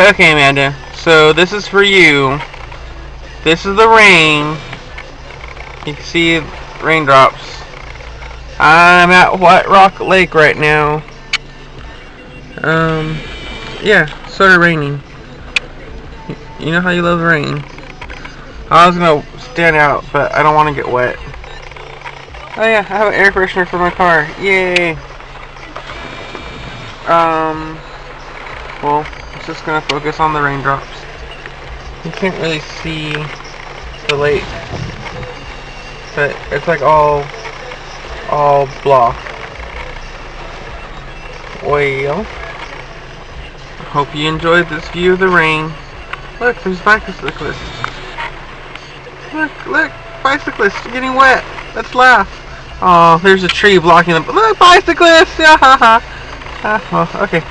Okay, Amanda. So this is for you. This is the rain. You can see raindrops. I'm at White Rock Lake right now. Yeah, sort of raining. You know how you love rain. I was gonna stand out, but I don't want to get wet. Oh yeah, I have an air freshener for my car. Yay! Well, it's just gonna focus on the raindrops. You can't really see the lake, but it's like all block. Well, hope you enjoyed this view of the rain. Look, there's bicyclists. Look, bicyclists getting wet. Let's laugh. Oh, there's a tree blocking them. Look, bicyclists! Yeah, ha ha. Well, okay.